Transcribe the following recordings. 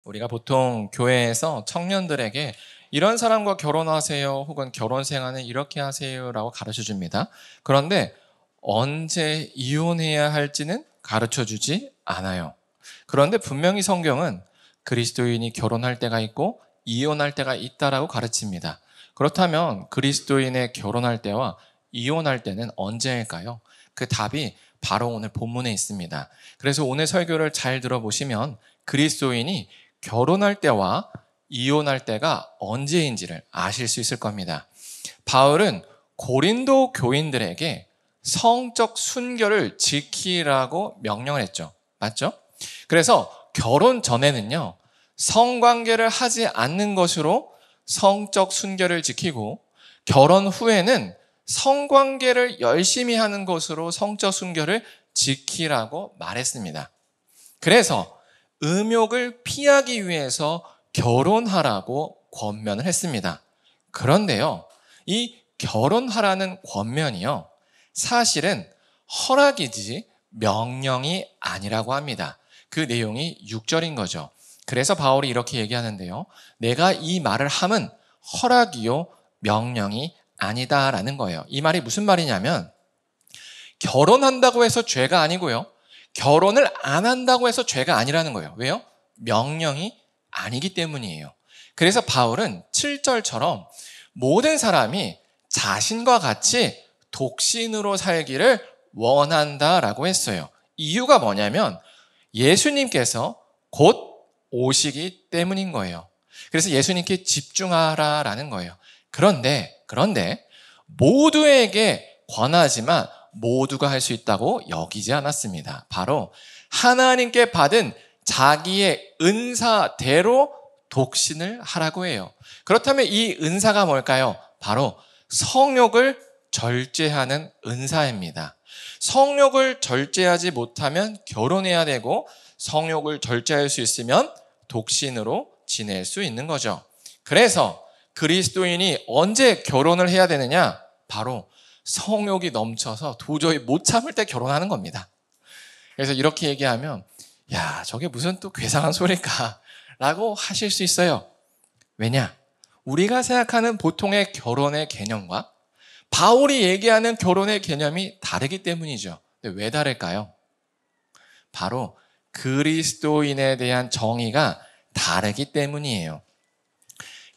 우리가 보통 교회에서 청년들에게 이런 사람과 결혼하세요 혹은 결혼 생활은 이렇게 하세요라고 가르쳐 줍니다. 그런데 언제 이혼해야 할지는 가르쳐 주지 않아요. 그런데 분명히 성경은 그리스도인이 결혼할 때가 있고 이혼할 때가 있다라고 가르칩니다. 그렇다면 그리스도인의 결혼할 때와 이혼할 때는 언제일까요? 그 답이 바로 오늘 본문에 있습니다. 그래서 오늘 설교를 잘 들어보시면 그리스도인이 결혼할 때와 이혼할 때가 언제인지를 아실 수 있을 겁니다. 바울은 고린도 교인들에게 성적 순결을 지키라고 명령을 했죠. 맞죠? 그래서 결혼 전에는요, 성관계를 하지 않는 것으로 성적 순결을 지키고, 결혼 후에는 성관계를 열심히 하는 것으로 성적 순결을 지키라고 말했습니다. 그래서 음욕을 피하기 위해서 결혼하라고 권면을 했습니다. 그런데요, 이 결혼하라는 권면이요, 사실은 허락이지 명령이 아니라고 합니다. 그 내용이 6절인 거죠. 그래서 바울이 이렇게 얘기하는데요, 내가 이 말을 함은 허락이요 명령이 아니다라는 거예요. 이 말이 무슨 말이냐면, 결혼한다고 해서 죄가 아니고요, 결혼을 안 한다고 해서 죄가 아니라는 거예요. 왜요? 명령이 아니기 때문이에요. 그래서 바울은 7절처럼 모든 사람이 자신과 같이 독신으로 살기를 원한다라고 했어요. 이유가 뭐냐면 예수님께서 곧 오시기 때문인 거예요. 그래서 예수님께 집중하라라는 거예요. 그런데 모두에게 권하지만 모두가 할 수 있다고 여기지 않았습니다. 바로 하나님께 받은 자기의 은사대로 독신을 하라고 해요. 그렇다면 이 은사가 뭘까요? 바로 성욕을 절제하는 은사입니다. 성욕을 절제하지 못하면 결혼해야 되고, 성욕을 절제할 수 있으면 독신으로 지낼 수 있는 거죠. 그래서 그리스도인이 언제 결혼을 해야 되느냐? 바로 성욕이 넘쳐서 도저히 못 참을 때 결혼하는 겁니다. 그래서 이렇게 얘기하면, 야, 저게 무슨 또 괴상한 소리일까? 라고 하실 수 있어요. 왜냐? 우리가 생각하는 보통의 결혼의 개념과 바울이 얘기하는 결혼의 개념이 다르기 때문이죠. 근데 왜 다를까요? 바로 그리스도인에 대한 정의가 다르기 때문이에요.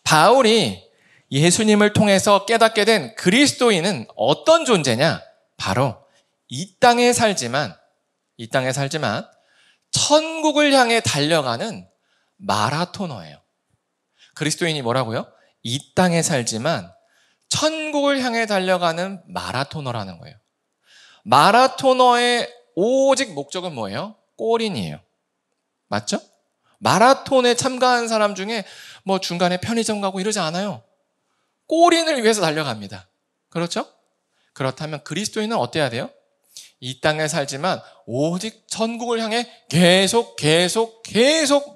바울이 예수님을 통해서 깨닫게 된 그리스도인은 어떤 존재냐? 바로 이 땅에 살지만 천국을 향해 달려가는 마라토너예요. 그리스도인이 뭐라고요? 이 땅에 살지만 천국을 향해 달려가는 마라토너라는 거예요. 마라토너의 오직 목적은 뭐예요? 골인이에요. 맞죠? 마라톤에 참가한 사람 중에 뭐 중간에 편의점 가고 이러지 않아요. 골인을 위해서 달려갑니다. 그렇죠? 그렇다면 그리스도인은 어때야 돼요? 이 땅에 살지만 오직 천국을 향해 계속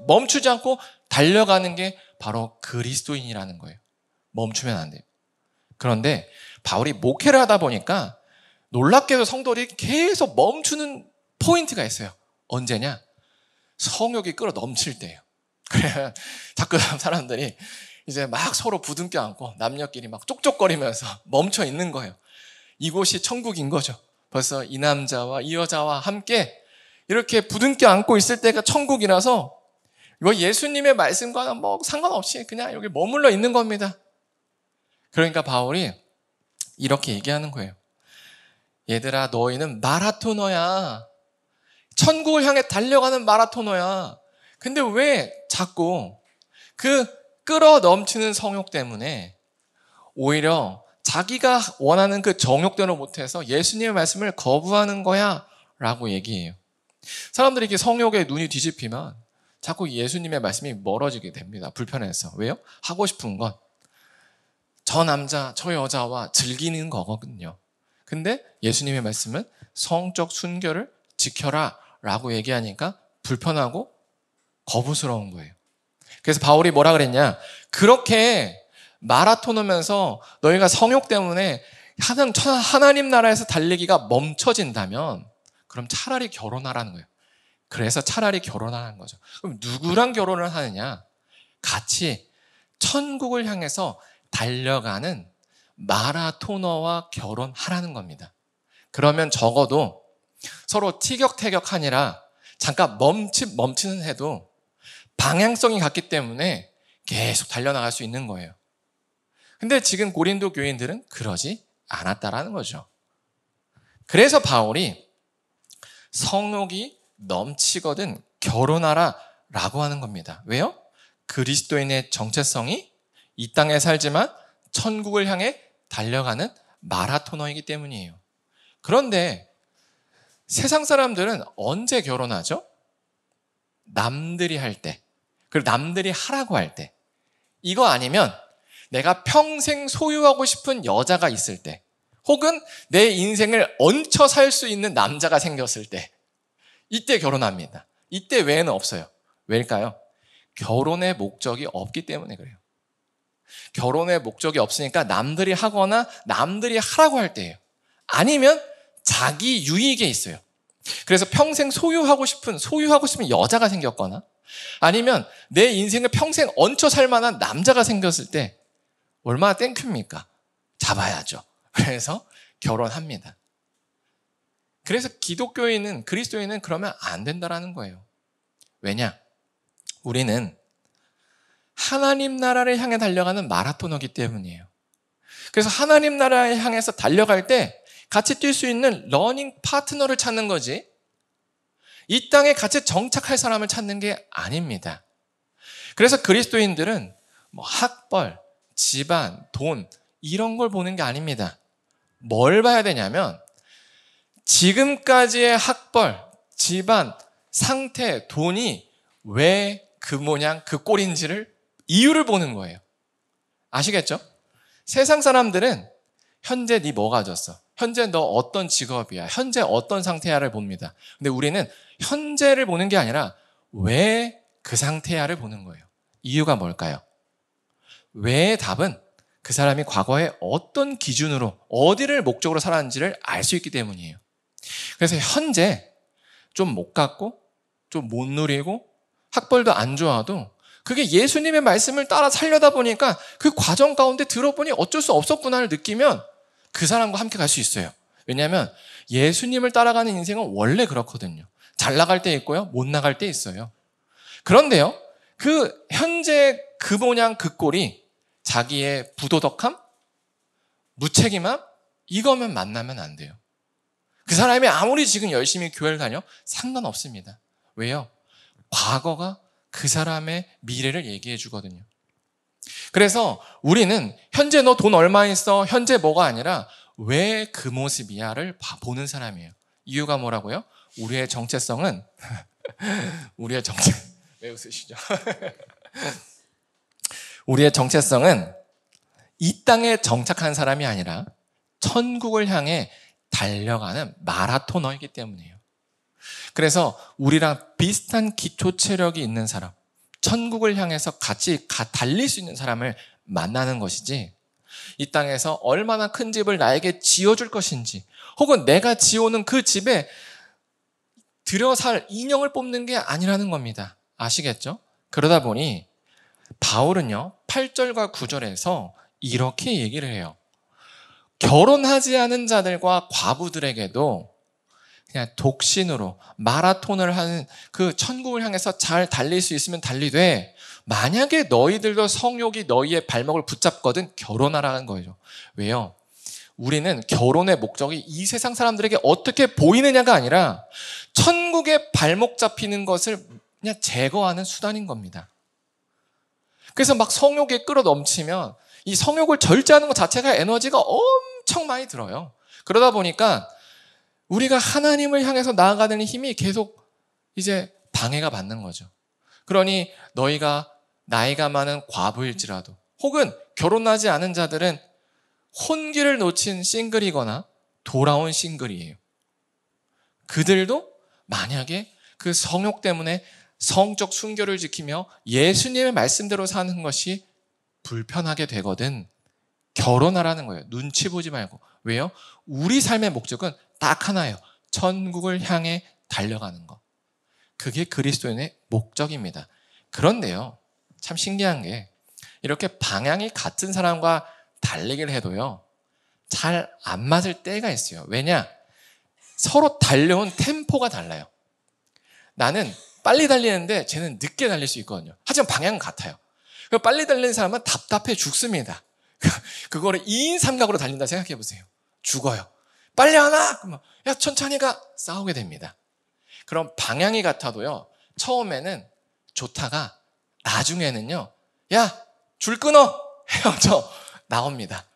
멈추지 않고 달려가는 게 바로 그리스도인이라는 거예요. 멈추면 안 돼요. 그런데 바울이 목회를 하다 보니까 놀랍게도 성도들이 계속 멈추는 포인트가 있어요. 언제냐? 성욕이 끌어 넘칠 때예요. 그래 자꾸 사람들이 이제 막 서로 부둥켜 안고 남녀끼리 막 쪽쪽거리면서 멈춰 있는 거예요. 이곳이 천국인 거죠. 벌써 이 남자와 이 여자와 함께 이렇게 부둥켜 안고 있을 때가 천국이라서 이거 예수님의 말씀과는 뭐 상관없이 그냥 여기 머물러 있는 겁니다. 그러니까 바울이 이렇게 얘기하는 거예요. 얘들아, 너희는 마라토너야. 천국을 향해 달려가는 마라토너야. 근데 왜 자꾸 그 끌어 넘치는 성욕 때문에 오히려 자기가 원하는 그 정욕대로 못해서 예수님의 말씀을 거부하는 거야 라고 얘기해요. 사람들이 이렇게 성욕에 눈이 뒤집히면 자꾸 예수님의 말씀이 멀어지게 됩니다. 불편해서. 왜요? 하고 싶은 건 저 남자, 저 여자와 즐기는 거거든요. 근데 예수님의 말씀은 성적 순결을 지켜라 라고 얘기하니까 불편하고 거부스러운 거예요. 그래서 바울이 뭐라 그랬냐? 그렇게 마라토너면서 너희가 성욕 때문에 하나님 나라에서 달리기가 멈춰진다면 그럼 차라리 결혼하라는 거예요. 그래서 차라리 결혼하는 거죠. 그럼 누구랑 결혼을 하느냐? 같이 천국을 향해서 달려가는 마라토너와 결혼하라는 겁니다. 그러면 적어도 서로 티격태격하니라 잠깐 멈추는 해도 방향성이 같기 때문에 계속 달려나갈 수 있는 거예요. 근데 지금 고린도 교인들은 그러지 않았다라는 거죠. 그래서 바울이 성욕이 넘치거든 결혼하라 라고 하는 겁니다. 왜요? 그리스도인의 정체성이 이 땅에 살지만 천국을 향해 달려가는 마라토너이기 때문이에요. 그런데 세상 사람들은 언제 결혼하죠? 남들이 할 때, 그리고 남들이 하라고 할 때. 이거 아니면 내가 평생 소유하고 싶은 여자가 있을 때, 혹은 내 인생을 얹혀 살 수 있는 남자가 생겼을 때, 이때 결혼합니다. 이때 외에는 없어요. 왜일까요? 결혼의 목적이 없기 때문에 그래요. 결혼의 목적이 없으니까 남들이 하거나 남들이 하라고 할 때예요. 아니면 자기 유익에 있어요. 그래서 평생 소유하고 싶은 여자가 생겼거나 아니면 내 인생을 평생 얹혀 살 만한 남자가 생겼을 때 얼마나 땡큐입니까? 잡아야죠. 그래서 결혼합니다. 그래서 기독교인은, 그리스도인은 그러면 안 된다라는 거예요. 왜냐? 우리는 하나님 나라를 향해 달려가는 마라토너이기 때문이에요. 그래서 하나님 나라를 향해서 달려갈 때 같이 뛸 수 있는 러닝 파트너를 찾는 거지, 이 땅에 같이 정착할 사람을 찾는 게 아닙니다. 그래서 그리스도인들은 학벌, 집안, 돈 이런 걸 보는 게 아닙니다. 뭘 봐야 되냐면 지금까지의 학벌, 집안, 상태, 돈이 왜 그 모양 그 꼴인지를 이유를 보는 거예요. 아시겠죠? 세상 사람들은 현재 네 뭐 가졌어? 현재 너 어떤 직업이야? 현재 어떤 상태야를 봅니다. 근데 우리는 현재를 보는 게 아니라 왜 그 상태야를 보는 거예요. 이유가 뭘까요? 왜의 답은 그 사람이 과거에 어떤 기준으로 어디를 목적으로 살았는지를 알 수 있기 때문이에요. 그래서 현재 좀 못 갖고 좀 못 누리고 학벌도 안 좋아도 그게 예수님의 말씀을 따라 살려다 보니까 그 과정 가운데 들어보니 어쩔 수 없었구나를 느끼면 그 사람과 함께 갈 수 있어요. 왜냐하면 예수님을 따라가는 인생은 원래 그렇거든요. 잘 나갈 때 있고요, 못 나갈 때 있어요. 그런데요, 그 현재 그 모양 그 꼴이 자기의 부도덕함, 무책임함, 이거면 만나면 안 돼요. 그 사람이 아무리 지금 열심히 교회를 다녀 상관없습니다. 왜요? 과거가 그 사람의 미래를 얘기해 주거든요. 그래서 우리는 현재 너 돈 얼마 있어? 현재 뭐가 아니라 왜 그 모습이야를 보는 사람이에요. 이유가 뭐라고요? 우리의 정체성은 왜 웃으시죠? 우리의 정체성은 이 땅에 정착한 사람이 아니라 천국을 향해 달려가는 마라토너이기 때문이에요. 그래서 우리랑 비슷한 기초 체력이 있는 사람, 천국을 향해서 같이 달릴 수 있는 사람을 만나는 것이지, 이 땅에서 얼마나 큰 집을 나에게 지어줄 것인지, 혹은 내가 지어오는 그 집에 들여 살 인형을 뽑는 게 아니라는 겁니다. 아시겠죠? 그러다 보니 바울은요, 8절과 9절에서 이렇게 얘기를 해요. 결혼하지 않은 자들과 과부들에게도 그냥 독신으로 마라톤을 하는 그 천국을 향해서 잘 달릴 수 있으면 달리되, 만약에 너희들도 성욕이 너희의 발목을 붙잡거든 결혼하라는 거예요. 왜요? 우리는 결혼의 목적이 이 세상 사람들에게 어떻게 보이느냐가 아니라 천국에 발목 잡히는 것을 그냥 제거하는 수단인 겁니다. 그래서 막 성욕에 끌어넘치면 이 성욕을 절제하는 것 자체가 에너지가 엄청 많이 들어요. 그러다 보니까 우리가 하나님을 향해서 나아가는 힘이 계속 이제 방해가 받는 거죠. 그러니 너희가 나이가 많은 과부일지라도, 혹은 결혼하지 않은 자들은 혼기를 놓친 싱글이거나 돌아온 싱글이에요. 그들도 만약에 그 성욕 때문에 성적 순결을 지키며 예수님의 말씀대로 사는 것이 불편하게 되거든 결혼하라는 거예요. 눈치 보지 말고. 왜요? 우리 삶의 목적은 딱 하나예요. 천국을 향해 달려가는 것. 그게 그리스도인의 목적입니다. 그런데요, 참 신기한 게 이렇게 방향이 같은 사람과 달리기를 해도요, 잘 안 맞을 때가 있어요. 왜냐? 서로 달려온 템포가 달라요. 나는 빨리 달리는데 쟤는 늦게 달릴 수 있거든요. 하지만 방향은 같아요. 빨리 달리는 사람은 답답해 죽습니다. 그거를 2인 3각으로 달린다 생각해 보세요. 죽어요. 빨리 하나? 그러면 야 천천히 가. 싸우게 됩니다. 그럼 방향이 같아도요, 처음에는 좋다가 나중에는요, 야 줄 끊어. 헤어져 나옵니다.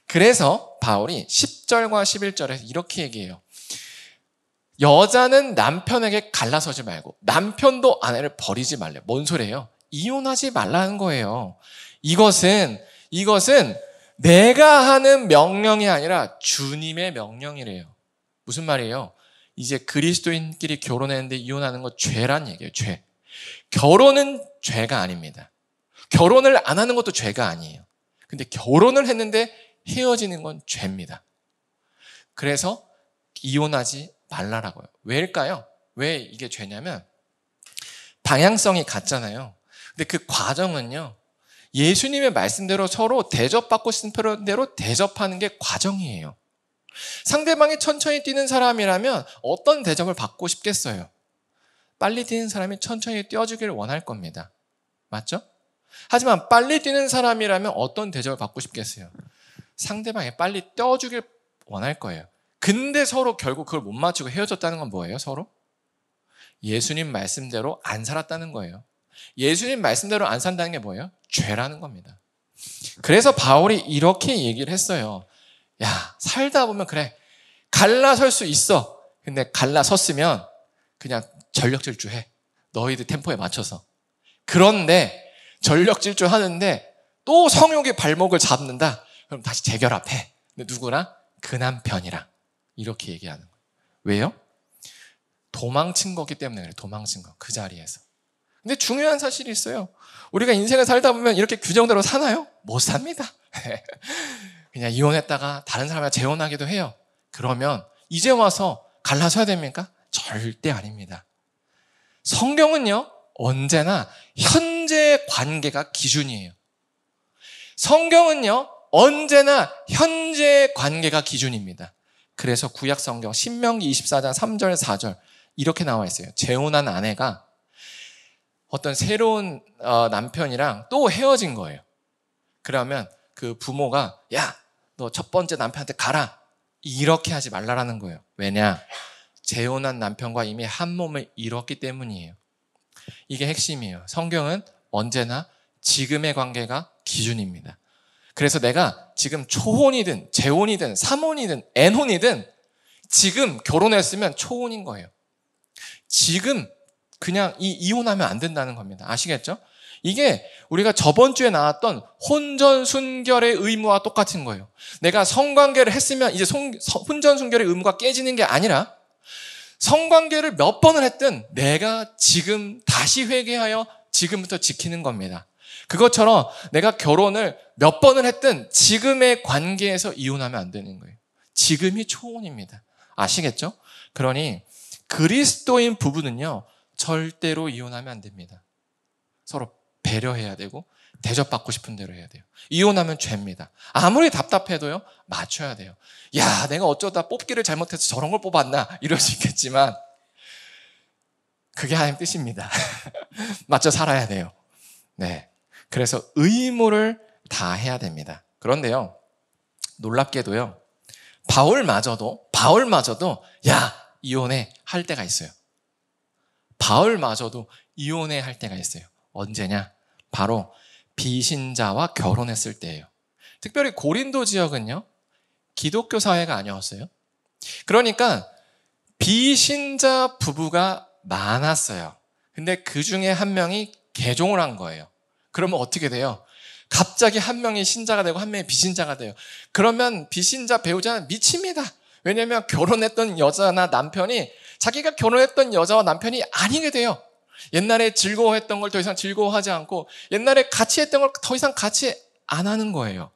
그래서 바울이 10절과 11절에 이렇게 얘기해요. 여자는 남편에게 갈라서지 말고 남편도 아내를 버리지 말래. 뭔 소리예요? 이혼하지 말라는 거예요. 이것은 내가 하는 명령이 아니라 주님의 명령이래요. 무슨 말이에요? 이제 그리스도인끼리 결혼했는데 이혼하는 거 죄란 얘기예요. 죄. 결혼은 죄가 아닙니다. 결혼을 안 하는 것도 죄가 아니에요. 근데 결혼을 했는데 헤어지는 건 죄입니다. 그래서 이혼하지 말라라고요. 왜일까요? 왜 이게 죄냐면 방향성이 같잖아요. 근데 그 과정은요, 예수님의 말씀대로 서로 대접받고 싶은 대로 대접하는 게 과정이에요. 상대방이 천천히 뛰는 사람이라면 어떤 대접을 받고 싶겠어요? 빨리 뛰는 사람이 천천히 뛰어주기를 원할 겁니다. 맞죠? 하지만 빨리 뛰는 사람이라면 어떤 대접을 받고 싶겠어요? 상대방이 빨리 뛰어주길 원할 거예요. 근데 서로 결국 그걸 못 맞추고 헤어졌다는 건 뭐예요? 서로? 예수님 말씀대로 안 살았다는 거예요. 예수님 말씀대로 안 산다는 게 뭐예요? 죄라는 겁니다. 그래서 바울이 이렇게 얘기를 했어요. 야, 살다 보면 그래, 갈라설 수 있어. 근데 갈라섰으면 그냥 전력질주해. 너희들 템포에 맞춰서. 그런데 전력질주 하는데 또 성욕의 발목을 잡는다. 그럼 다시 재결합해. 근데 누구랑? 그 남편이랑. 이렇게 얘기하는 거예요. 왜요? 도망친 거기 때문에 그래요. 도망친 거. 그 자리에서. 근데 중요한 사실이 있어요. 우리가 인생을 살다 보면 이렇게 규정대로 사나요? 못 삽니다. 그냥 이혼했다가 다른 사람과 재혼하기도 해요. 그러면 이제 와서 갈라서야 됩니까? 절대 아닙니다. 성경은요, 언제나 현재 관계가 기준이에요. 성경은요, 언제나 현재 관계가 기준입니다. 그래서 구약 성경 신명기 24장 3절 4절 이렇게 나와 있어요. 재혼한 아내가 어떤 새로운 남편이랑 또 헤어진 거예요. 그러면 그 부모가 야, 너 첫 번째 남편한테 가라. 이렇게 하지 말라라는 거예요. 왜냐? 재혼한 남편과 이미 한 몸을 이뤘기 때문이에요. 이게 핵심이에요. 성경은 언제나 지금의 관계가 기준입니다. 그래서 내가 지금 초혼이든 재혼이든 3혼이든 N혼이든 지금 결혼했으면 초혼인 거예요. 지금 그냥 이혼하면 안 된다는 겁니다. 아시겠죠? 이게 우리가 저번 주에 나왔던 혼전순결의 의무와 똑같은 거예요. 내가 성관계를 했으면 이제 혼전순결의 의무가 깨지는 게 아니라 성관계를 몇 번을 했든 내가 지금 다시 회개하여 지금부터 지키는 겁니다. 그것처럼 내가 결혼을 몇 번을 했든 지금의 관계에서 이혼하면 안 되는 거예요. 지금이 초혼입니다. 아시겠죠? 그러니 그리스도인 부부는요, 절대로 이혼하면 안 됩니다. 서로 배려해야 되고 대접받고 싶은 대로 해야 돼요. 이혼하면 죄입니다. 아무리 답답해도요, 맞춰야 돼요. 야, 내가 어쩌다 뽑기를 잘못해서 저런 걸 뽑았나 이럴 수 있겠지만 그게 하나님 뜻입니다. 맞춰 살아야 돼요. 네, 그래서 의무를 다 해야 됩니다. 그런데요, 놀랍게도요, 바울마저도 야, 이혼해 할 때가 있어요. 바울마저도 이혼해 할 때가 있어요. 언제냐? 바로 비신자와 결혼했을 때예요. 특별히 고린도 지역은요, 기독교 사회가 아니었어요. 그러니까 비신자 부부가 많았어요. 근데 그 중에 한 명이 개종을 한 거예요. 그러면 어떻게 돼요? 갑자기 한 명이 신자가 되고 한 명이 비신자가 돼요. 그러면 비신자 배우자는 미칩니다. 왜냐하면 결혼했던 여자나 남편이 자기가 결혼했던 여자와 남편이 아니게 돼요. 옛날에 즐거워했던 걸 더 이상 즐거워하지 않고 옛날에 같이 했던 걸 더 이상 같이 안 하는 거예요.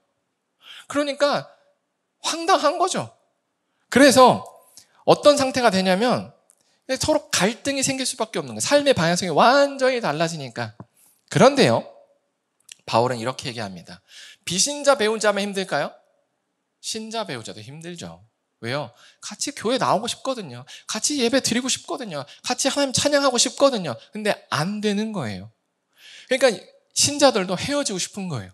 그러니까 황당한 거죠. 그래서 어떤 상태가 되냐면 서로 갈등이 생길 수밖에 없는 거예요. 삶의 방향성이 완전히 달라지니까. 그런데요, 바울은 이렇게 얘기합니다. 비신자 배우자면 힘들까요? 신자 배우자도 힘들죠. 왜요? 같이 교회 나오고 싶거든요. 같이 예배 드리고 싶거든요. 같이 하나님 찬양하고 싶거든요. 근데 안 되는 거예요. 그러니까 신자들도 헤어지고 싶은 거예요.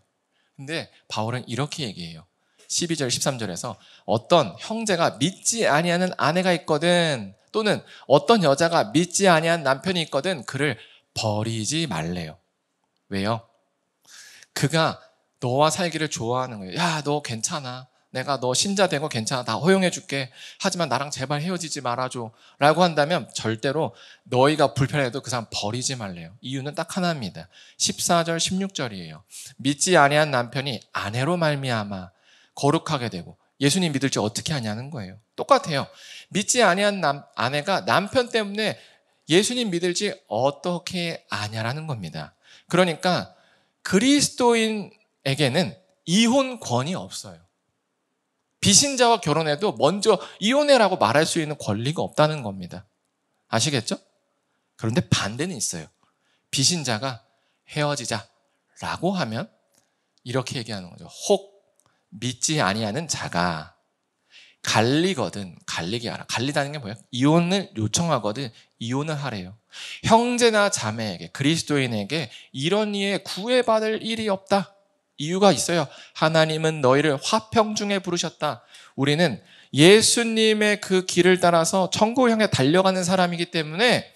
근데 바울은 이렇게 얘기해요. 12절, 13절에서 어떤 형제가 믿지 아니하는 아내가 있거든, 또는 어떤 여자가 믿지 아니한 남편이 있거든 그를 버리지 말래요. 왜요? 그가 너와 살기를 좋아하는 거예요. 야, 너 괜찮아. 내가 너 신자 된 거 괜찮아. 다 허용해 줄게. 하지만 나랑 제발 헤어지지 말아줘. 라고 한다면 절대로 너희가 불편해도 그 사람 버리지 말래요. 이유는 딱 하나입니다. 14절, 16절이에요. 믿지 아니한 남편이 아내로 말미암아 거룩하게 되고, 예수님 믿을지 어떻게 하냐는 거예요. 똑같아요. 믿지 아니한 아내가 남편 때문에 예수님 믿을지 어떻게 아냐라는 겁니다. 그러니까 그리스도인에게는 이혼권이 없어요. 비신자와 결혼해도 먼저 이혼해라고 말할 수 있는 권리가 없다는 겁니다. 아시겠죠? 그런데 반대는 있어요. 비신자가 헤어지자라고 하면 이렇게 얘기하는 거죠. 혹 믿지 아니하는 자가 갈리거든, 갈리게 하라. 갈리다는 게 뭐예요? 이혼을 요청하거든 이혼을 하래요. 형제나 자매에게, 그리스도인에게 이런 일에 구애받을 일이 없다. 이유가 있어요. 하나님은 너희를 화평 중에 부르셨다. 우리는 예수님의 그 길을 따라서 천국을 향해 달려가는 사람이기 때문에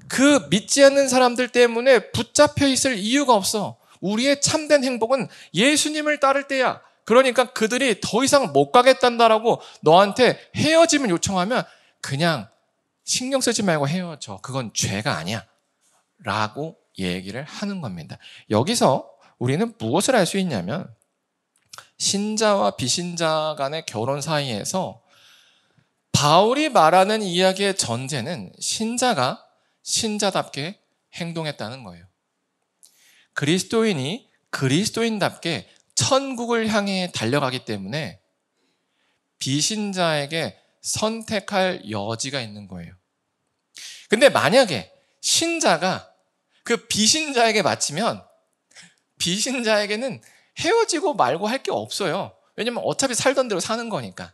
그 믿지 않는 사람들 때문에 붙잡혀 있을 이유가 없어. 우리의 참된 행복은 예수님을 따를 때야. 그러니까 그들이 더 이상 못 가겠단다라고 너한테 헤어짐을 요청하면 그냥 신경 쓰지 말고 헤어져. 그건 죄가 아니야. 라고 얘기를 하는 겁니다. 여기서 우리는 무엇을 알 수 있냐면 신자와 비신자 간의 결혼 사이에서 바울이 말하는 이야기의 전제는 신자가 신자답게 행동했다는 거예요. 그리스도인이 그리스도인답게 천국을 향해 달려가기 때문에 비신자에게 선택할 여지가 있는 거예요. 근데 만약에 신자가 그 비신자에게 맞추면 비신자에게는 헤어지고 말고 할 게 없어요. 왜냐면 어차피 살던 대로 사는 거니까.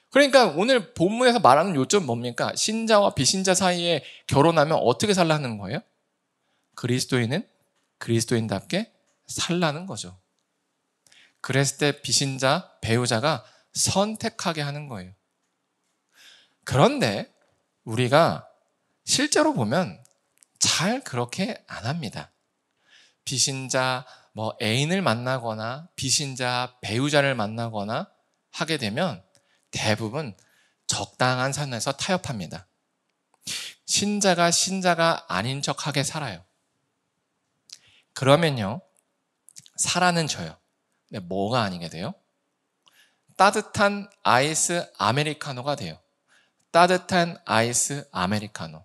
그러니까 오늘 본문에서 말하는 요점 뭡니까? 신자와 비신자 사이에 결혼하면 어떻게 살라는 거예요? 그리스도인은 그리스도인답게 살라는 거죠. 그랬을 때 비신자, 배우자가 선택하게 하는 거예요. 그런데 우리가 실제로 보면 잘 그렇게 안 합니다. 비신자 애인을 만나거나 비신자 배우자를 만나거나 하게 되면 대부분 적당한 선에서 타협합니다. 신자가 아닌 척하게 살아요. 그러면요, 살아는 져요. 근데 뭐가 아니게 돼요? 따뜻한 아이스 아메리카노가 돼요. 따뜻한 아이스 아메리카노.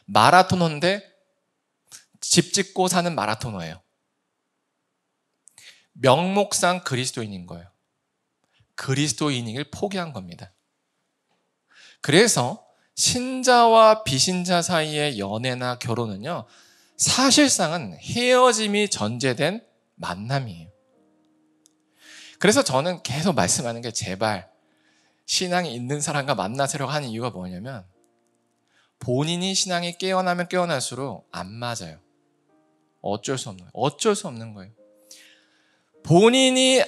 마라토너인데 집 짓고 사는 마라토너예요. 명목상 그리스도인인 거예요. 그리스도인을 포기한 겁니다. 그래서 신자와 비신자 사이의 연애나 결혼은요, 사실상은 헤어짐이 전제된 만남이에요. 그래서 저는 계속 말씀하는 게 제발 신앙이 있는 사람과 만나세요 하는 이유가 뭐냐면 본인이 신앙이 깨어나면 깨어날수록 안 맞아요. 어쩔 수 없는 거예요. 어쩔 수 없는 거예요. 본인이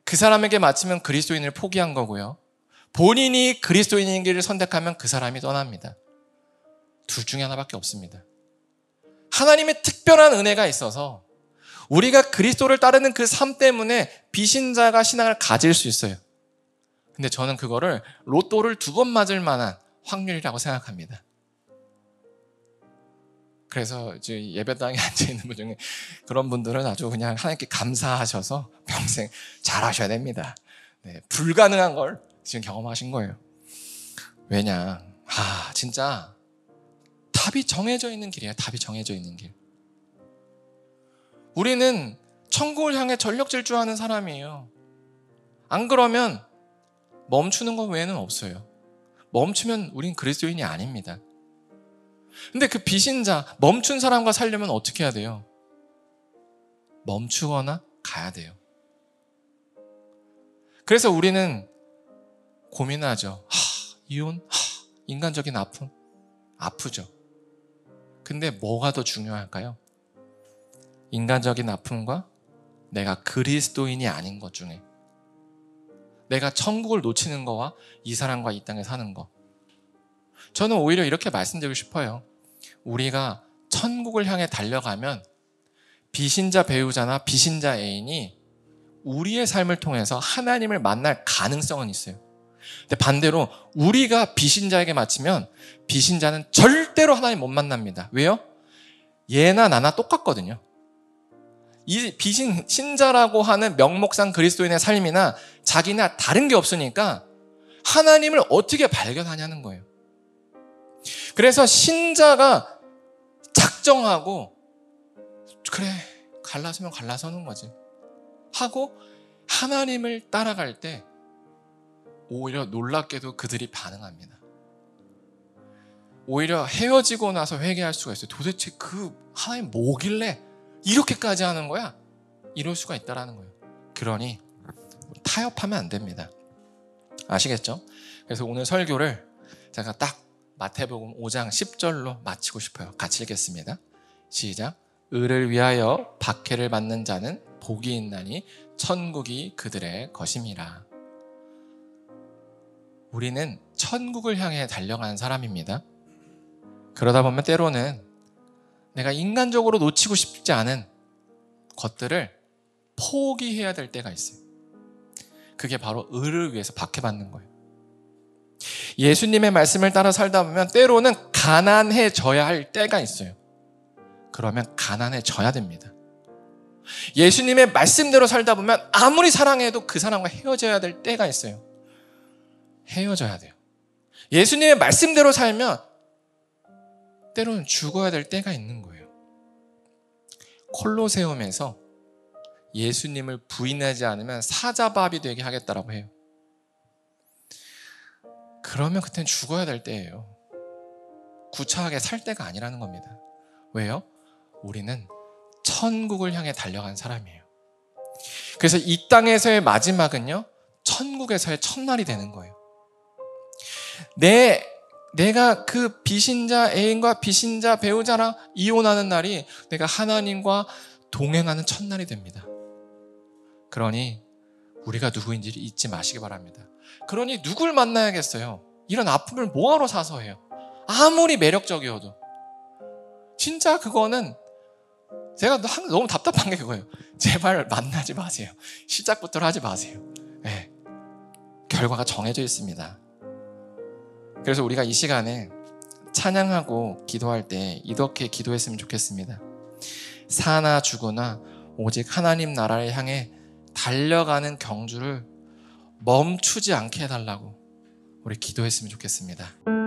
그 사람에게 맞추면 그리스도인을 포기한 거고요. 본인이 그리스도인인 길을 선택하면 그 사람이 떠납니다. 둘 중에 하나밖에 없습니다. 하나님의 특별한 은혜가 있어서 우리가 그리스도를 따르는 그 삶 때문에 비신자가 신앙을 가질 수 있어요. 근데 저는 그거를 로또를 2번 맞을 만한 확률이라고 생각합니다. 그래서 이제 예배당에 앉아있는 분 중에 그런 분들은 아주 그냥 하나님께 감사하셔서 평생 잘하셔야 됩니다. 네, 불가능한 걸 지금 경험하신 거예요. 왜냐, 진짜 답이 정해져 있는 길이에요. 답이 정해져 있는 길. 우리는 천국을 향해 전력 질주하는 사람이에요. 안 그러면 멈추는 것 외에는 없어요. 멈추면 우린 그리스도인이 아닙니다. 근데 그 비신자, 멈춘 사람과 살려면 어떻게 해야 돼요? 멈추거나 가야 돼요. 그래서 우리는 고민하죠. 이혼? 인간적인 아픔? 아프죠. 근데 뭐가 더 중요할까요? 인간적인 아픔과 내가 그리스도인이 아닌 것 중에 내가 천국을 놓치는 거와 이 사람과 이 땅에 사는 거. 저는 오히려 이렇게 말씀드리고 싶어요. 우리가 천국을 향해 달려가면 비신자 배우자나 비신자 애인이 우리의 삶을 통해서 하나님을 만날 가능성은 있어요. 근데 반대로 우리가 비신자에게 맞추면 비신자는 절대로 하나님 못 만납니다. 왜요? 얘나 나나 똑같거든요. 이 신자라고 하는 명목상 그리스도인의 삶이나 자기나 다른 게 없으니까 하나님을 어떻게 발견하냐는 거예요. 그래서 신자가 작정하고 그래 갈라서면 갈라서는 거지 하고 하나님을 따라갈 때 오히려 놀랍게도 그들이 반응합니다. 오히려 헤어지고 나서 회개할 수가 있어요. 도대체 그 하나님 뭐길래 이렇게까지 하는 거야? 이럴 수가 있다라는 거예요. 그러니 타협하면 안 됩니다. 아시겠죠? 그래서 오늘 설교를 제가 딱 마태복음 5장 10절로 마치고 싶어요. 같이 읽겠습니다. 시작. 의를 위하여 박해를 받는 자는 복이 있나니 천국이 그들의 것임이라. 우리는 천국을 향해 달려가는 사람입니다. 그러다 보면 때로는 내가 인간적으로 놓치고 싶지 않은 것들을 포기해야 될 때가 있어요. 그게 바로 의를 위해서 박해받는 거예요. 예수님의 말씀을 따라 살다 보면 때로는 가난해져야 할 때가 있어요. 그러면 가난해져야 됩니다. 예수님의 말씀대로 살다 보면 아무리 사랑해도 그 사람과 헤어져야 될 때가 있어요. 헤어져야 돼요. 예수님의 말씀대로 살면 때로는 죽어야 될 때가 있는 거예요. 콜로세움에서 예수님을 부인하지 않으면 사자밥이 되게 하겠다라고 해요. 그러면 그때는 죽어야 될 때예요. 구차하게 살 때가 아니라는 겁니다. 왜요? 우리는 천국을 향해 달려간 사람이에요. 그래서 이 땅에서의 마지막은요, 천국에서의 첫날이 되는 거예요. 내가 그 비신자 애인과 비신자 배우자랑 이혼하는 날이 내가 하나님과 동행하는 첫날이 됩니다. 그러니 우리가 누구인지를 잊지 마시기 바랍니다. 그러니 누굴 만나야겠어요? 이런 아픔을 뭐하러 사서 해요? 아무리 매력적이어도. 진짜 그거는 제가 너무 답답한 게 그거예요. 제발 만나지 마세요. 시작부터 하지 마세요. 네. 결과가 정해져 있습니다. 그래서 우리가 이 시간에 찬양하고 기도할 때 이렇게 기도했으면 좋겠습니다. 사나 죽으나 오직 하나님 나라를 향해 달려가는 경주를 멈추지 않게 해달라고 우리 기도했으면 좋겠습니다.